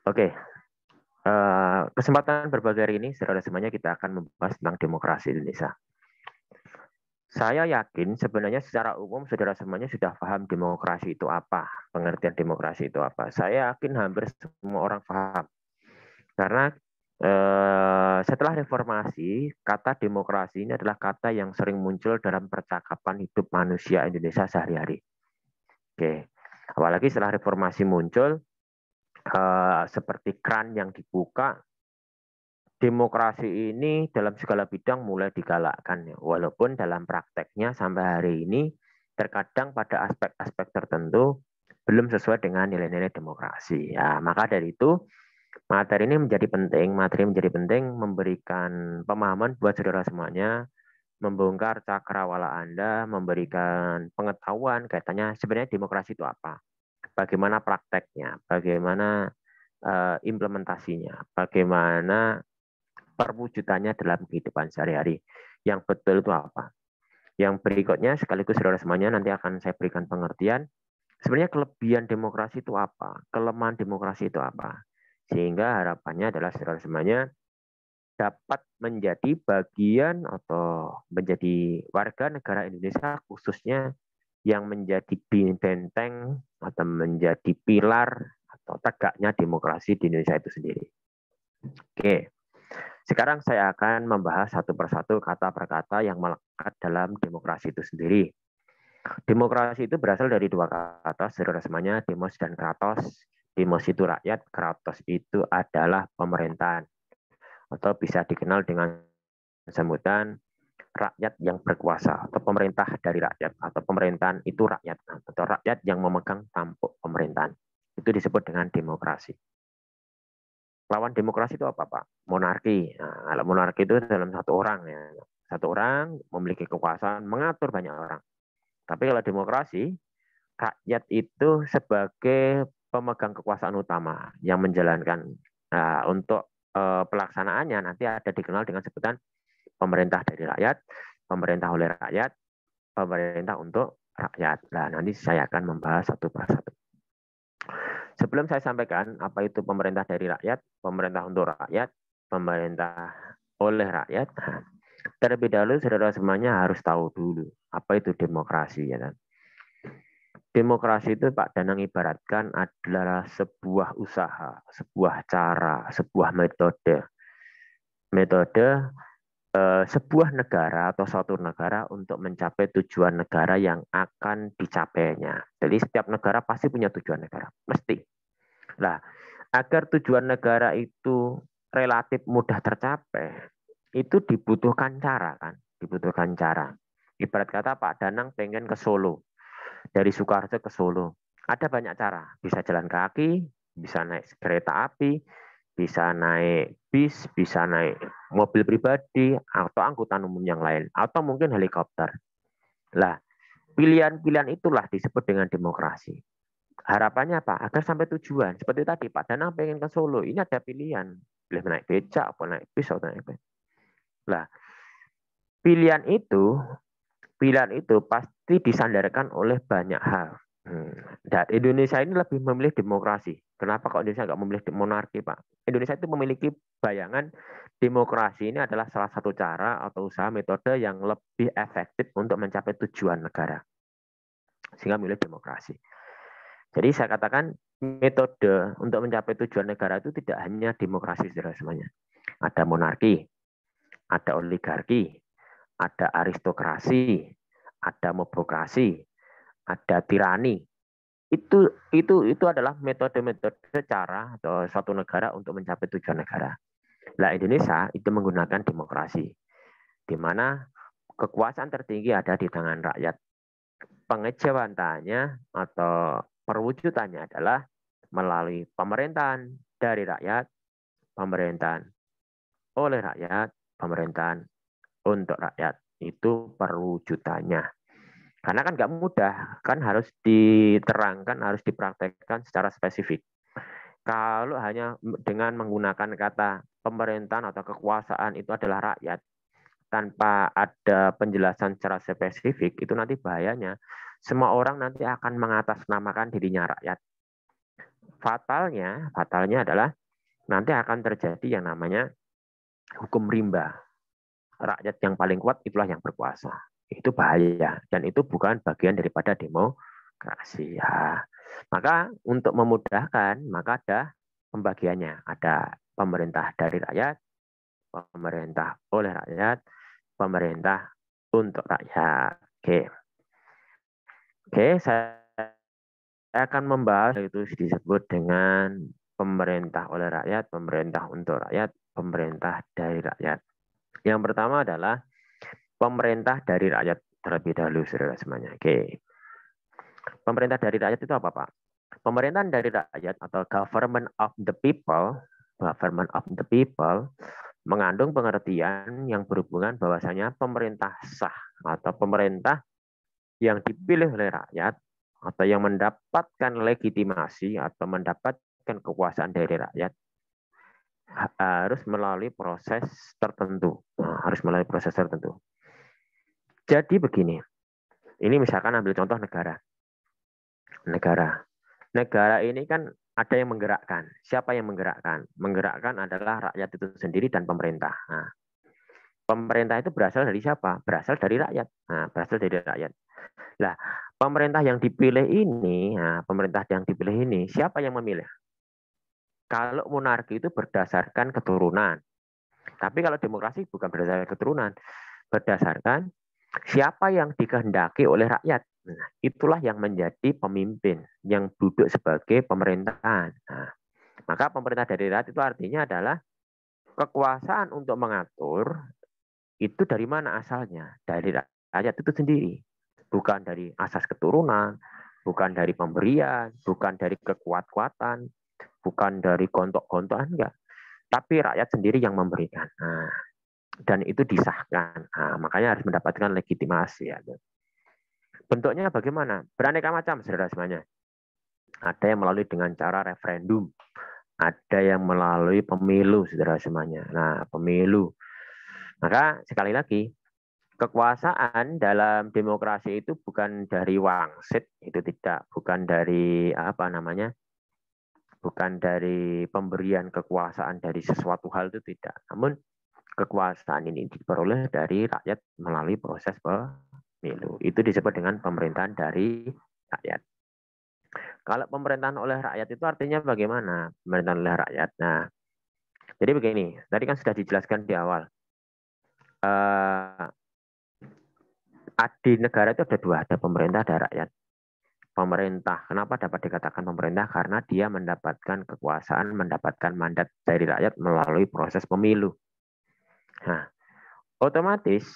Oke, kesempatan berbagi hari ini, saudara semuanya, kita akan membahas tentang demokrasi Indonesia. Saya yakin sebenarnya secara umum saudara semuanya sudah paham demokrasi itu apa, pengertian demokrasi itu apa. Saya yakin hampir semua orang paham. Karena setelah reformasi, kata demokrasi ini adalah kata yang sering muncul dalam percakapan hidup manusia Indonesia sehari-hari. Oke, apalagi setelah reformasi muncul, seperti keran yang dibuka, demokrasi ini dalam segala bidang mulai digalakkan. Walaupun dalam prakteknya sampai hari ini, terkadang pada aspek-aspek tertentu belum sesuai dengan nilai-nilai demokrasi. Ya, maka dari itu, materi menjadi penting memberikan pemahaman buat saudara semuanya, membongkar cakrawala Anda, memberikan pengetahuan kaitannya sebenarnya demokrasi itu apa, bagaimana prakteknya, bagaimana implementasinya, bagaimana perwujudannya dalam kehidupan sehari-hari. Yang betul itu apa? Yang berikutnya sekaligus saudara semuanya nanti akan saya berikan pengertian sebenarnya kelebihan demokrasi itu apa, kelemahan demokrasi itu apa. Sehingga harapannya adalah saudara semuanya dapat menjadi bagian atau menjadi warga negara Indonesia khususnya yang menjadi benteng atau menjadi pilar atau tegaknya demokrasi di Indonesia itu sendiri. Oke, sekarang saya akan membahas satu persatu kata per kata yang melekat dalam demokrasi itu sendiri. Demokrasi itu berasal dari dua kata, saudara semuanya, demos dan kratos. Demos itu rakyat, kratos itu adalah pemerintahan. Atau bisa dikenal dengan sebutan rakyat yang berkuasa, atau pemerintah dari rakyat, atau pemerintahan itu rakyat, atau rakyat yang memegang tampuk pemerintahan. Itu disebut dengan demokrasi. Lawan demokrasi itu apa, Pak? Monarki. Nah, kalau monarki itu dalam satu orang ya. Satu orang memiliki kekuasaan mengatur banyak orang. Tapi kalau demokrasi, rakyat itu sebagai pemegang kekuasaan utama yang menjalankan. Nah, untuk pelaksanaannya nanti ada dikenal dengan sebutan pemerintah dari rakyat, pemerintah oleh rakyat, pemerintah untuk rakyat. Nah, nanti saya akan membahas satu persatu. Sebelum saya sampaikan apa itu pemerintah dari rakyat, pemerintah untuk rakyat, pemerintah oleh rakyat, terlebih dahulu saudara semuanya harus tahu dulu apa itu demokrasi ya kan. Demokrasi itu Pak Danang ibaratkan adalah sebuah usaha, sebuah cara, sebuah metode. Metode sebuah negara atau suatu negara untuk mencapai tujuan negara yang akan dicapainya. Jadi setiap negara pasti punya tujuan negara, mesti. Nah, agar tujuan negara itu relatif mudah tercapai, itu dibutuhkan cara kan, dibutuhkan cara. Ibarat kata Pak Danang pengen ke Solo, dari Sukoharjo ke Solo. Ada banyak cara, bisa jalan kaki, bisa naik kereta api, bisa naik bis, bisa naik mobil pribadi, atau angkutan umum yang lain, atau mungkin helikopter. Lah, pilihan-pilihan itulah disebut dengan demokrasi. Harapannya apa? Agar sampai tujuan. Seperti tadi, Pak Danang pengen ke Solo, ini ada pilihan. Pilih naik becak, apa naik bis, atau naik bis. Lah, pilihan itu, pilihan itu pasti disandarkan oleh banyak hal. Dan Indonesia ini lebih memilih demokrasi. Kenapa kok Indonesia nggak memilih monarki, Pak? Indonesia itu memiliki bayangan demokrasi ini adalah salah satu cara atau usaha metode yang lebih efektif untuk mencapai tujuan negara. Sehingga memilih demokrasi. Jadi saya katakan metode untuk mencapai tujuan negara itu tidak hanya demokrasi saudara semuanya. Ada monarki, ada oligarki, ada aristokrasi, ada mobokrasi, ada tirani. Itu adalah metode-metode cara atau suatu negara untuk mencapai tujuan negara. Nah, Indonesia itu menggunakan demokrasi, di mana kekuasaan tertinggi ada di tangan rakyat. Pengejawantannya atau perwujudannya adalah melalui pemerintahan dari rakyat, pemerintahan oleh rakyat, pemerintahan untuk rakyat. Itu perwujudannya. Karena kan nggak mudah, kan harus diterangkan, harus dipraktekkan secara spesifik. Kalau hanya dengan menggunakan kata pemerintahan atau kekuasaan itu adalah rakyat, tanpa ada penjelasan secara spesifik, itu nanti bahayanya. Semua orang nanti akan mengatasnamakan dirinya rakyat. fatalnya adalah nanti akan terjadi yang namanya hukum rimba. Rakyat yang paling kuat itulah yang berkuasa. Itu bahaya dan itu bukan bagian daripada demokrasi. Ya. Maka untuk memudahkan, maka ada pembagiannya. Ada pemerintah dari rakyat, pemerintah oleh rakyat, pemerintah untuk rakyat. Oke, saya akan membahas itu disebut dengan pemerintah oleh rakyat, pemerintah untuk rakyat, pemerintah dari rakyat. Yang pertama adalah pemerintah dari rakyat terlebih dahulu, saudara semuanya. Oke. Pemerintah dari rakyat itu apa, Pak? Pemerintahan dari rakyat atau government of the people mengandung pengertian yang berhubungan bahwasanya pemerintah sah atau pemerintah yang dipilih oleh rakyat atau yang mendapatkan legitimasi atau mendapatkan kekuasaan dari rakyat harus melalui proses tertentu. Jadi begini, ini misalkan ambil contoh negara. Negara ini kan ada yang menggerakkan. Siapa yang menggerakkan? Menggerakkan adalah rakyat itu sendiri dan pemerintah. Nah, pemerintah itu berasal dari siapa? Berasal dari rakyat. Nah, berasal dari rakyat. Nah, pemerintah yang dipilih ini, siapa yang memilih? Kalau monarki itu berdasarkan keturunan. Tapi kalau demokrasi bukan berdasarkan keturunan, berdasarkan siapa yang dikehendaki oleh rakyat. Nah, itulah yang menjadi pemimpin, yang duduk sebagai pemerintahan. Nah, maka pemerintah dari rakyat itu artinya adalah kekuasaan untuk mengatur itu dari mana asalnya? Dari rakyat itu sendiri. Bukan dari asas keturunan, bukan dari pemberian, bukan dari kekuatan, bukan dari gontok-gontokan, enggak. Tapi rakyat sendiri yang memberikan. Nah, dan itu disahkan. Nah, makanya harus mendapatkan legitimasi. Ya. Bentuknya bagaimana? Beraneka macam, saudara semuanya. Ada yang melalui dengan cara referendum. Ada yang melalui pemilu, saudara semuanya. Nah, pemilu. Maka sekali lagi, kekuasaan dalam demokrasi itu bukan dari wangsit, itu tidak. Bukan dari bukan dari pemberian kekuasaan dari sesuatu hal, itu tidak. Namun kekuasaan ini diperoleh dari rakyat melalui proses pemilu. Itu disebut dengan pemerintahan dari rakyat. Kalau pemerintahan oleh rakyat itu artinya bagaimana? Pemerintahan oleh rakyat. Nah, jadi begini, tadi kan sudah dijelaskan di awal. Di negara itu ada dua, ada pemerintah, ada rakyat. Pemerintah, kenapa dapat dikatakan pemerintah? Karena dia mendapatkan kekuasaan, mendapatkan mandat dari rakyat melalui proses pemilu. Nah, otomatis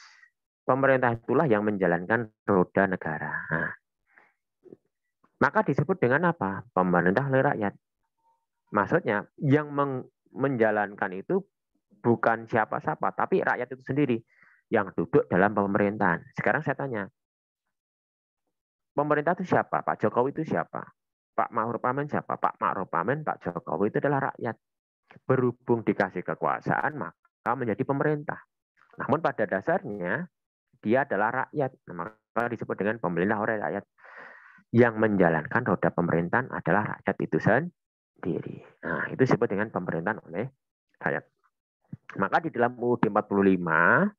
pemerintah itulah yang menjalankan roda negara. Nah, maka disebut dengan apa? Pemerintah oleh rakyat. Maksudnya yang menjalankan itu bukan siapa-siapa, tapi rakyat itu sendiri yang duduk dalam pemerintahan. Sekarang saya tanya, pemerintah itu siapa? Pak Jokowi itu siapa? Pak Ma'ruf Amin siapa? Pak Ma'ruf Amin, Pak Jokowi itu adalah rakyat. Berhubung dikasih kekuasaan, maka menjadi pemerintah. Namun pada dasarnya, dia adalah rakyat. Maka disebut dengan pemerintah oleh rakyat. Yang menjalankan roda pemerintahan adalah rakyat itu sendiri. Nah, itu disebut dengan pemerintahan oleh rakyat. Maka di dalam UUD 45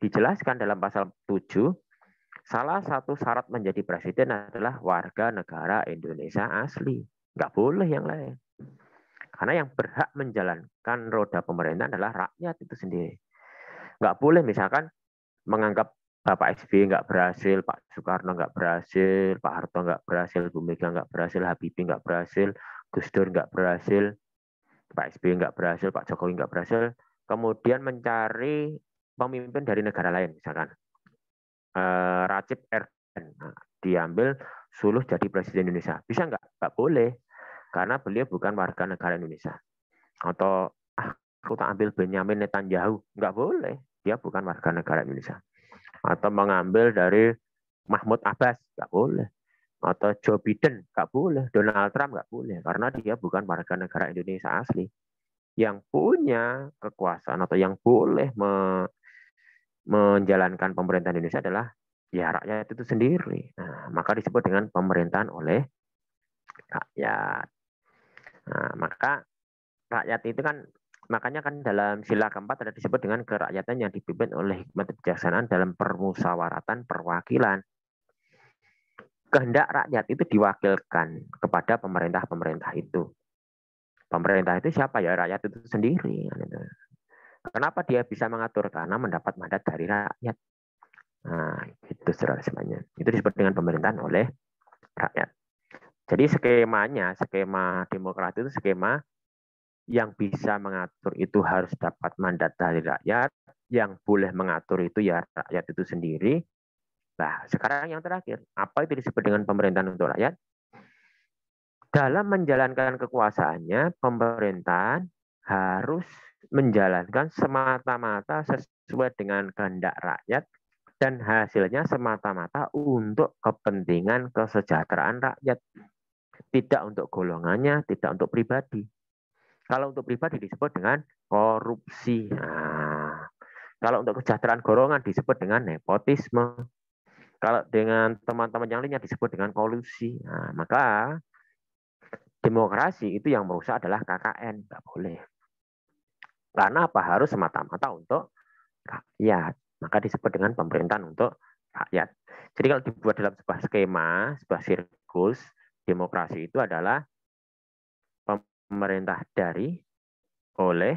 dijelaskan dalam pasal 7, salah satu syarat menjadi presiden adalah warga negara Indonesia asli. Nggak boleh yang lain. Karena yang berhak menjalankan roda pemerintahan adalah rakyat itu sendiri. Nggak boleh misalkan menganggap Bapak SBY nggak berhasil, Pak Soekarno nggak berhasil, Pak Harto nggak berhasil, Bu Mega nggak berhasil, Habibie nggak berhasil, Gus Dur nggak berhasil, Pak SBY nggak berhasil, Pak Jokowi nggak berhasil, kemudian mencari pemimpin dari negara lain, misalkan Racip Erdogan, nah, diambil suluh jadi presiden Indonesia, bisa nggak? Nggak boleh, karena beliau bukan warga negara Indonesia. Atau aku tak ambil Benyamin Netanyahu, nggak boleh, dia bukan warga negara Indonesia. Atau mengambil dari Mahmud Abbas, nggak boleh. Atau Joe Biden, nggak boleh. Donald Trump, nggak boleh. Karena dia bukan warga negara Indonesia asli. Yang punya kekuasaan atau yang boleh menjalankan pemerintahan Indonesia adalah ya rakyat itu sendiri. Nah, maka disebut dengan pemerintahan oleh rakyat. Nah, maka rakyat itu kan, makanya kan dalam sila keempat ada disebut dengan kerakyatan yang dipimpin oleh hikmat kebijaksanaan dalam permusyawaratan perwakilan. Kehendak rakyat itu diwakilkan kepada pemerintah-pemerintah itu. Pemerintah itu siapa ya? Rakyat itu sendiri. Kenapa dia bisa mengatur? Karena mendapat mandat dari rakyat. Nah, itu saudara semuanya. Itu disebut dengan pemerintahan oleh rakyat. Jadi skema demokrasi itu skema yang bisa mengatur itu harus dapat mandat dari rakyat, yang boleh mengatur itu ya rakyat itu sendiri. Nah, sekarang yang terakhir, apa itu disebut dengan pemerintahan untuk rakyat? Dalam menjalankan kekuasaannya, pemerintahan harus menjalankan semata-mata sesuai dengan kehendak rakyat dan hasilnya semata-mata untuk kepentingan kesejahteraan rakyat. Tidak untuk golongannya, tidak untuk pribadi. Kalau untuk pribadi disebut dengan korupsi. Nah, kalau untuk kesejahteraan golongan disebut dengan nepotisme. Kalau dengan teman-teman yang lainnya disebut dengan kolusi. Nah, maka demokrasi itu yang merusak adalah KKN, nggak boleh. Karena apa? Harus semata-mata untuk rakyat. Maka disebut dengan pemerintahan untuk rakyat. Jadi kalau dibuat dalam sebuah skema, sebuah sirkus, demokrasi itu adalah pemerintah dari, oleh,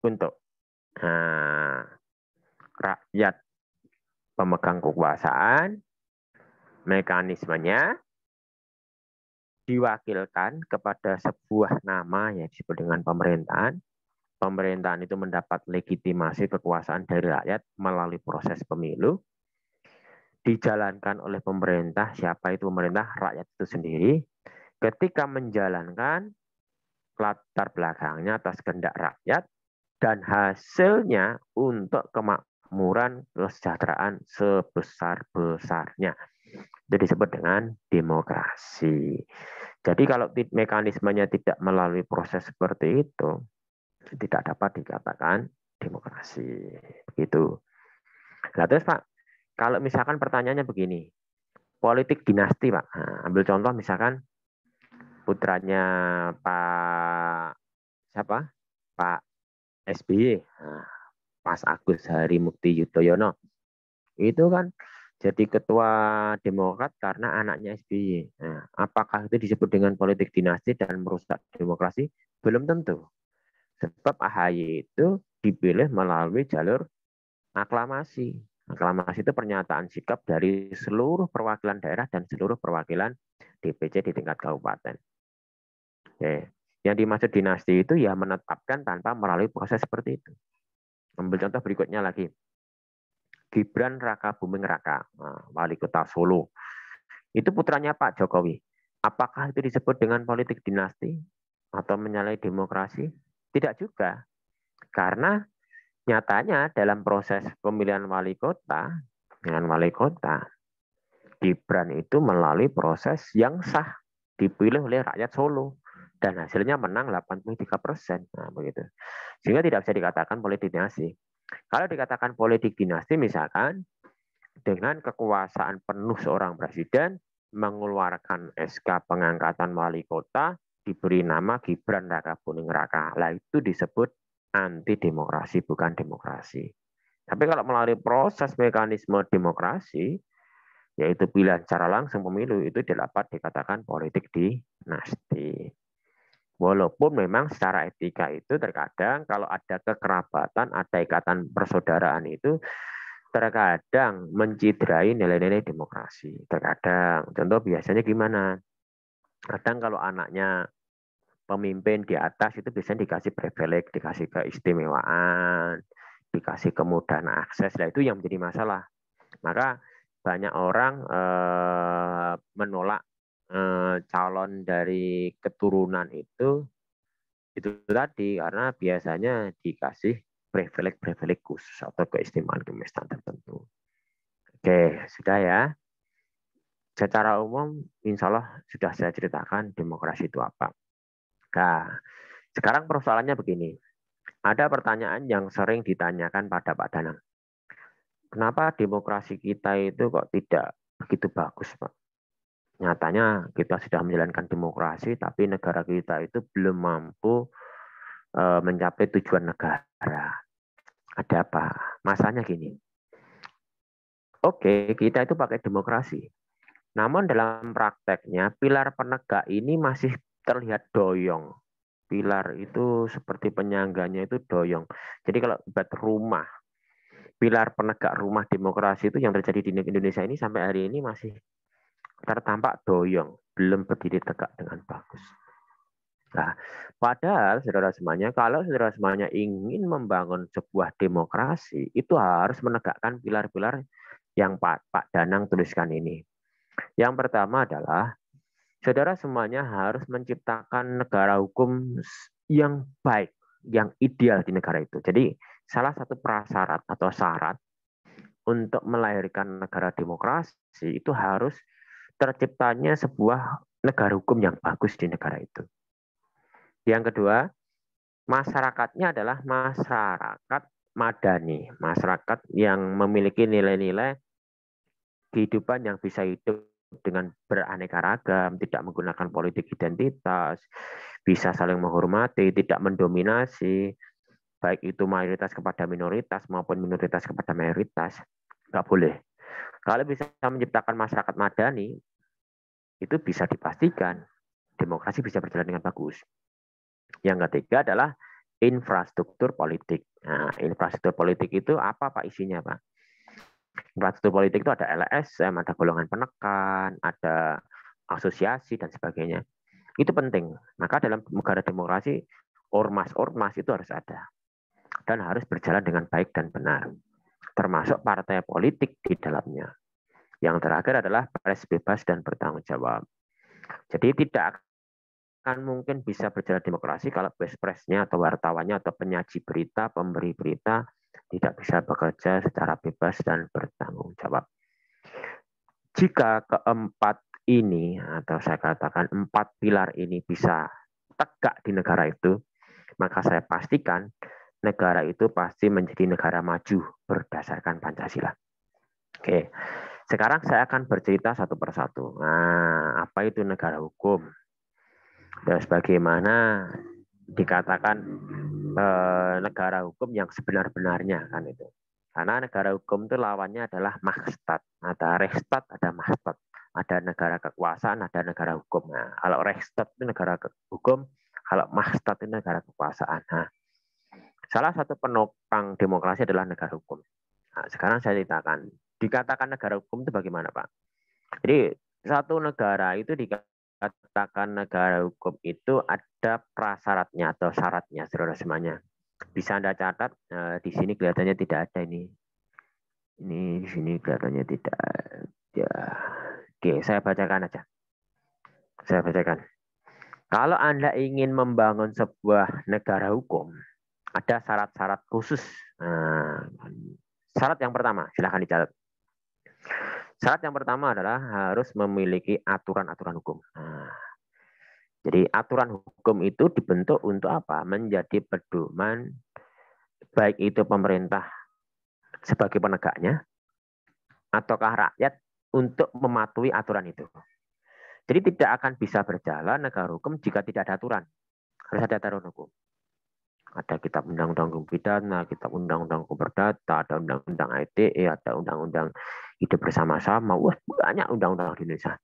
untuk. Nah, rakyat pemegang kekuasaan, mekanismenya diwakilkan kepada sebuah nama yang disebut dengan pemerintahan. Pemerintahan itu mendapat legitimasi kekuasaan dari rakyat melalui proses pemilu. Dijalankan oleh pemerintah, siapa itu pemerintah? Rakyat itu sendiri. Ketika menjalankan, latar belakangnya atas kehendak rakyat, dan hasilnya untuk kemakmuran kesejahteraan sebesar-besarnya. Itu disebut dengan demokrasi. Jadi kalau mekanismenya tidak melalui proses seperti itu, tidak dapat dikatakan demokrasi. Begitu. Nah, terus Pak, kalau misalkan pertanyaannya begini, politik dinasti Pak, nah, ambil contoh misalkan putranya Pak siapa? Pak SBY, nah, Mas Agus Harimukti Yudhoyono, itu kan jadi ketua Demokrat karena anaknya SBY. Nah, apakah itu disebut dengan politik dinasti dan merusak demokrasi? Belum tentu. Sebab AHY itu dipilih melalui jalur aklamasi. Aklamasi itu pernyataan sikap dari seluruh perwakilan daerah dan seluruh perwakilan DPC di tingkat kabupaten. Oke. Yang dimaksud dinasti itu ya menetapkan tanpa melalui proses seperti itu. Ambil contoh berikutnya lagi. Gibran Raka Buming Raka, wali kota Solo. Itu putranya Pak Jokowi. Apakah itu disebut dengan politik dinasti atau menyalahi demokrasi? Tidak juga. Karena nyatanya dalam proses pemilihan wali kota, dengan wali kota, Gibran itu melalui proses yang sah, dipilih oleh rakyat Solo. Dan hasilnya menang 83%. Nah, begitu. Sehingga tidak bisa dikatakan politik dinasti. Kalau dikatakan politik dinasti, misalkan dengan kekuasaan penuh seorang presiden mengeluarkan SK pengangkatan wali kota diberi nama Gibran Raka Buming Raka. Lah itu disebut anti demokrasi, bukan demokrasi. Tapi kalau melalui proses mekanisme demokrasi, yaitu pilihan secara langsung pemilu, itu dapat dikatakan politik dinasti. Walaupun memang secara etika itu terkadang kalau ada kekerabatan, ada ikatan persaudaraan itu terkadang menciderai nilai-nilai demokrasi. Terkadang, contoh biasanya gimana? Kadang kalau anaknya pemimpin di atas itu biasanya dikasih privilege, dikasih keistimewaan, dikasih kemudahan akses. Nah itu yang menjadi masalah. Maka banyak orang menolak calon dari keturunan itu tadi karena biasanya dikasih privilege khusus atau keistimewaan tertentu. Oke, sudah ya. Secara umum, insya Allah sudah saya ceritakan demokrasi itu apa. Nah, sekarang persoalannya begini. Ada pertanyaan yang sering ditanyakan pada Pak Danang. Kenapa demokrasi kita itu kok tidak begitu bagus, Pak? Nyatanya kita sudah menjalankan demokrasi, tapi negara kita itu belum mampu mencapai tujuan negara. Ada apa? Masanya gini. Oke, kita itu pakai demokrasi. Namun dalam prakteknya, pilar penegak ini masih terlihat doyong. Pilar itu seperti penyangganya itu doyong. Jadi kalau buat rumah, pilar penegak rumah demokrasi itu yang terjadi di Indonesia ini sampai hari ini masih tertampak doyong, belum berdiri tegak dengan bagus. Nah, padahal saudara semuanya, kalau saudara semuanya ingin membangun sebuah demokrasi, itu harus menegakkan pilar-pilar yang Pak Danang tuliskan ini. Yang pertama adalah, saudara semuanya harus menciptakan negara hukum yang baik, yang ideal di negara itu. Jadi, salah satu prasyarat atau syarat untuk melahirkan negara demokrasi itu harus terciptanya sebuah negara hukum yang bagus di negara itu. Yang kedua, masyarakatnya adalah masyarakat madani, masyarakat yang memiliki nilai-nilai kehidupan yang bisa hidup dengan beraneka ragam, tidak menggunakan politik identitas, bisa saling menghormati, tidak mendominasi, baik itu mayoritas kepada minoritas maupun minoritas kepada mayoritas. Nggak boleh. Kalau bisa menciptakan masyarakat madani, itu bisa dipastikan demokrasi bisa berjalan dengan bagus. Yang ketiga adalah infrastruktur politik. Nah, infrastruktur politik itu apa Pak isinya Pak? Infrastruktur politik itu ada LSM, ada golongan penekan, ada asosiasi dan sebagainya. Itu penting. Maka dalam negara demokrasi ormas-ormas itu harus ada dan harus berjalan dengan baik dan benar. Termasuk partai politik di dalamnya. Yang terakhir adalah pers bebas dan bertanggung jawab. Jadi tidak akan mungkin bisa berjalan demokrasi kalau press-nya atau wartawannya atau penyaji berita, pemberi berita tidak bisa bekerja secara bebas dan bertanggung jawab. Jika keempat ini, atau saya katakan 4 pilar ini bisa tegak di negara itu, maka saya pastikan negara itu pasti menjadi negara maju berdasarkan Pancasila. Oke, sekarang saya akan bercerita satu persatu. Nah, apa itu negara hukum? Dan bagaimana dikatakan negara hukum yang sebenar-benarnya kan itu. Karena negara hukum itu lawannya adalah Mahstat. Ada Rechtsstaat, ada Mahstat. Ada negara kekuasaan, ada negara hukum. Nah, kalau Rechtsstaat itu negara hukum, kalau Mahstat itu negara kekuasaan. Nah, salah satu penopang demokrasi adalah negara hukum. Nah, sekarang saya ceritakan. Dikatakan negara hukum itu bagaimana, Pak? Jadi, satu negara itu dikatakan negara hukum itu ada prasyaratnya atau syaratnya, saudara semuanya. Bisa Anda catat, di sini kelihatannya tidak ada ini. Ini di sini kelihatannya tidak ada. Oke, saya bacakan aja. Saya bacakan. Kalau Anda ingin membangun sebuah negara hukum, ada syarat-syarat khusus. Nah, syarat yang pertama, silahkan dicatat. Syarat yang pertama adalah harus memiliki aturan-aturan hukum. Nah, jadi aturan hukum itu dibentuk untuk apa? Menjadi pedoman baik itu pemerintah sebagai penegaknya ataukah rakyat untuk mematuhi aturan itu. Jadi tidak akan bisa berjalan negara hukum jika tidak ada aturan. Harus ada aturan hukum. Ada kitab undang-undang hukum pidana, kitab undang-undang hukum perdata, ada undang-undang ITE, ada undang-undang hidup bersama-sama. Wah, banyak undang-undang di Indonesia.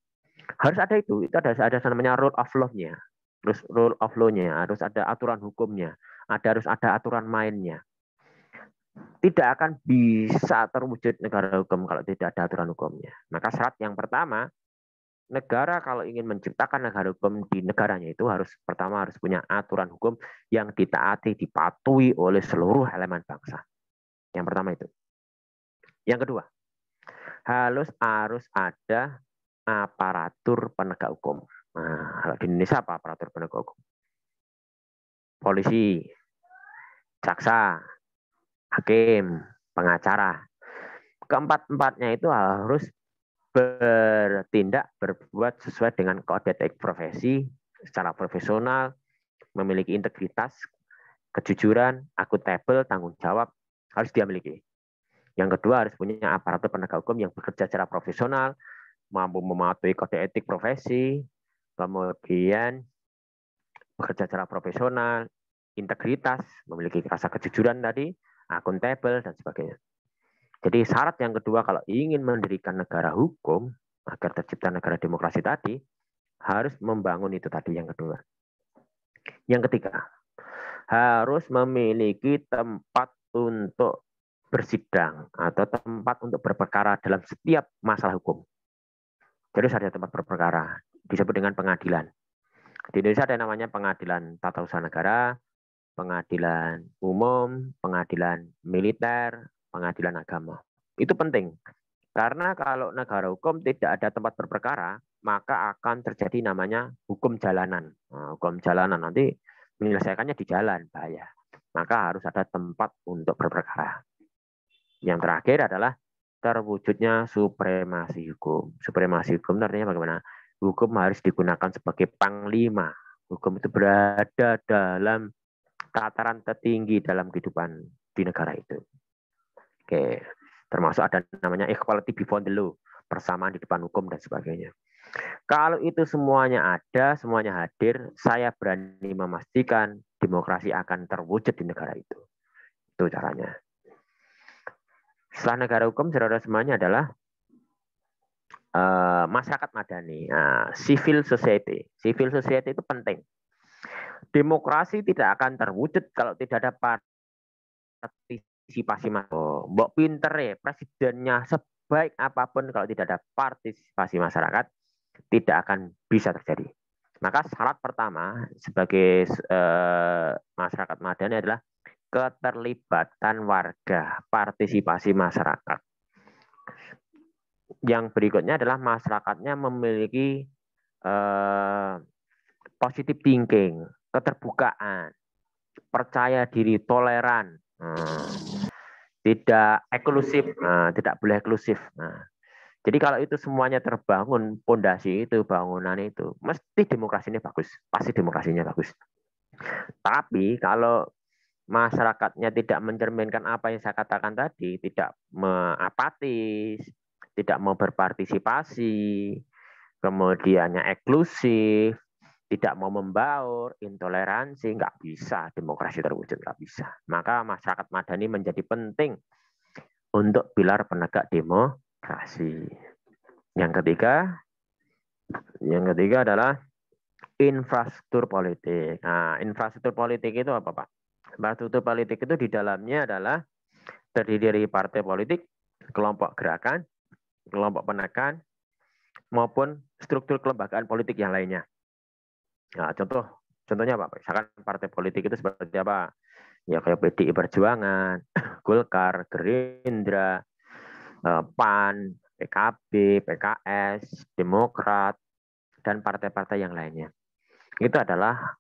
Harus ada itu ada namanya rule of law-nya. Terus rule of law-nya, harus ada aturan hukumnya, harus ada aturan mainnya. Tidak akan bisa terwujud negara hukum kalau tidak ada aturan hukumnya. Maka syarat yang pertama, negara kalau ingin menciptakan negara hukum di negaranya itu pertama harus punya aturan hukum yang ditaati, dipatuhi oleh seluruh elemen bangsa. Yang pertama itu. Yang kedua, harus ada aparatur penegak hukum. Nah, kalau di Indonesia apa aparatur penegak hukum? Polisi, jaksa, hakim, pengacara. Keempat-empatnya itu harus bertindak, berbuat sesuai dengan kode etik profesi, secara profesional, memiliki integritas, kejujuran, akuntabel, tanggung jawab, harus dia miliki. Yang kedua harus punya aparatur penegak hukum yang bekerja secara profesional, mampu mematuhi kode etik profesi, kemudian bekerja secara profesional, integritas, memiliki rasa kejujuran tadi, akuntabel, dan sebagainya. Jadi syarat yang kedua kalau ingin mendirikan negara hukum, agar tercipta negara demokrasi tadi, harus membangun itu tadi yang kedua. Yang ketiga, harus memiliki tempat untuk bersidang atau tempat untuk berperkara dalam setiap masalah hukum. Jadi ada tempat berperkara, disebut dengan pengadilan. Di Indonesia ada namanya pengadilan tata usaha negara, pengadilan umum, pengadilan militer, pengadilan agama. Itu penting. Karena kalau negara hukum tidak ada tempat berperkara, maka akan terjadi namanya hukum jalanan. Nah, hukum jalanan nanti menyelesaikannya di jalan, bahaya. Maka harus ada tempat untuk berperkara. Yang terakhir adalah terwujudnya supremasi hukum. Supremasi hukum artinya bagaimana? Hukum harus digunakan sebagai panglima. Hukum itu berada dalam tataran tertinggi dalam kehidupan di negara itu. Oke, termasuk ada namanya equality before the law, persamaan di depan hukum dan sebagainya. Kalau itu semuanya ada, semuanya hadir, saya berani memastikan demokrasi akan terwujud di negara itu. Itu caranya. Setelah negara hukum, saudara semuanya adalah masyarakat madani, civil society. Civil society itu penting. Demokrasi tidak akan terwujud kalau tidak ada partisipasi masyarakat. Mbok pinter ya, presidennya sebaik apapun kalau tidak ada partisipasi masyarakat, tidak akan bisa terjadi. Maka syarat pertama sebagai masyarakat madani adalah keterlibatan warga, partisipasi masyarakat. Yang berikutnya adalah masyarakatnya memiliki positive thinking, keterbukaan, percaya diri, toleran, tidak eksklusif, tidak boleh eksklusif. Jadi kalau itu semuanya terbangun, pondasi itu, bangunan itu, mesti demokrasinya bagus, pasti demokrasinya bagus. Tapi kalau masyarakatnya tidak mencerminkan apa yang saya katakan tadi, tidak apatis, tidak mau berpartisipasi, kemudiannya eksklusif, tidak mau membaur, intoleransi, nggak bisa demokrasi terwujud, nggak bisa. Maka masyarakat madani menjadi penting untuk pilar penegak demokrasi. Yang ketiga adalah infrastruktur politik. Nah, infrastruktur politik itu apa, Pak? Infrastruktur politik itu di dalamnya adalah terdiri dari partai politik, kelompok gerakan, kelompok penekan, maupun struktur kelembagaan politik yang lainnya. Nah, contohnya apa? Misalkan partai politik itu seperti apa? Ya kayak PDI Perjuangan, Golkar, Gerindra, PAN, PKB, PKS, Demokrat, dan partai-partai yang lainnya. Itu adalah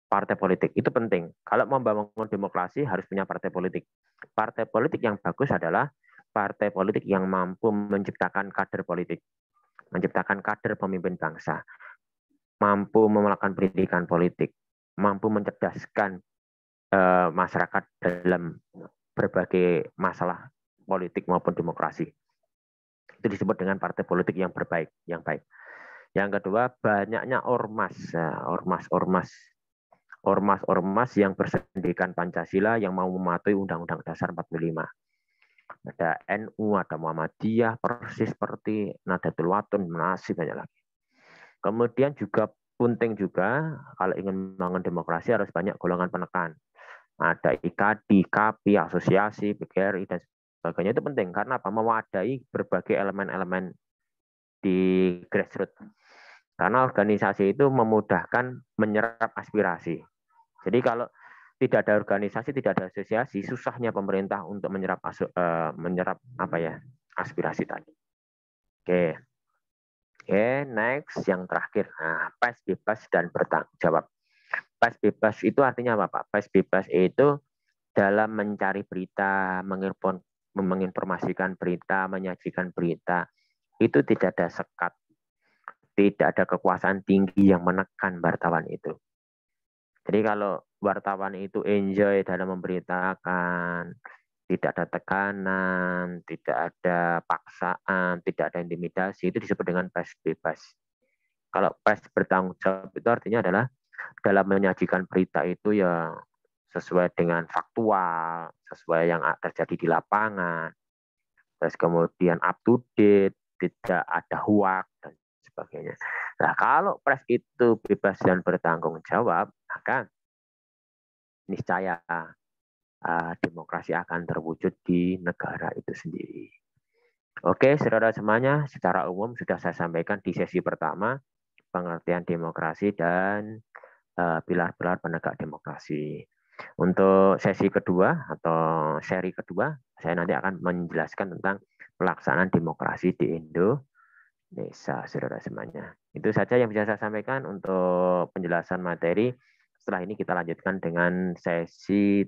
partai politik. Itu penting. Kalau mau membangun demokrasi harus punya partai politik. Partai politik yang bagus adalah partai politik yang mampu menciptakan kader politik, menciptakan kader pemimpin bangsa, mampu melakukan pendidikan politik, mampu mencerdaskan masyarakat dalam berbagai masalah politik maupun demokrasi. Itu disebut dengan partai politik yang baik. Yang kedua, banyaknya ormas yang bersendikan Pancasila yang mau mematuhi Undang-Undang Dasar 45. Ada NU, ada Muhammadiyah, persis seperti Nahdlatul Watun, masih banyak lagi. Kemudian juga penting juga kalau ingin membangun demokrasi harus banyak golongan penekan. Ada IKADI, KAPI, asosiasi, PGRI, dan sebagainya. Itu penting karena apa? Mewadahi berbagai elemen-elemen di grassroots. Karena organisasi itu memudahkan menyerap aspirasi. Jadi kalau tidak ada organisasi, tidak ada asosiasi, susahnya pemerintah untuk menyerap aspirasi tadi. Oke, next yang terakhir. Nah, pers bebas dan bertanggung jawab. Pers bebas itu artinya apa, Pak? Pers bebas itu dalam mencari berita, menginformasikan berita, menyajikan berita, itu tidak ada sekat, tidak ada kekuasaan tinggi yang menekan wartawan itu. Jadi kalau wartawan itu enjoy dalam memberitakan, tidak ada tekanan, tidak ada paksaan, tidak ada intimidasi, itu disebut dengan pers bebas. Kalau pers bertanggung jawab itu artinya adalah dalam menyajikan berita itu ya sesuai dengan faktual, sesuai yang terjadi di lapangan, terus kemudian up to date, tidak ada hoax dan sebagainya. Nah, kalau pers itu bebas dan bertanggung jawab, maka niscaya demokrasi akan terwujud di negara itu sendiri. Oke, saudara semuanya, secara umum sudah saya sampaikan di sesi pertama, pengertian demokrasi dan pilar-pilar penegak demokrasi. Untuk sesi kedua atau seri kedua, saya nanti akan menjelaskan tentang pelaksanaan demokrasi di Indonesia, saudara semuanya. Itu saja yang bisa saya sampaikan untuk penjelasan materi. Setelah ini kita lanjutkan dengan sesi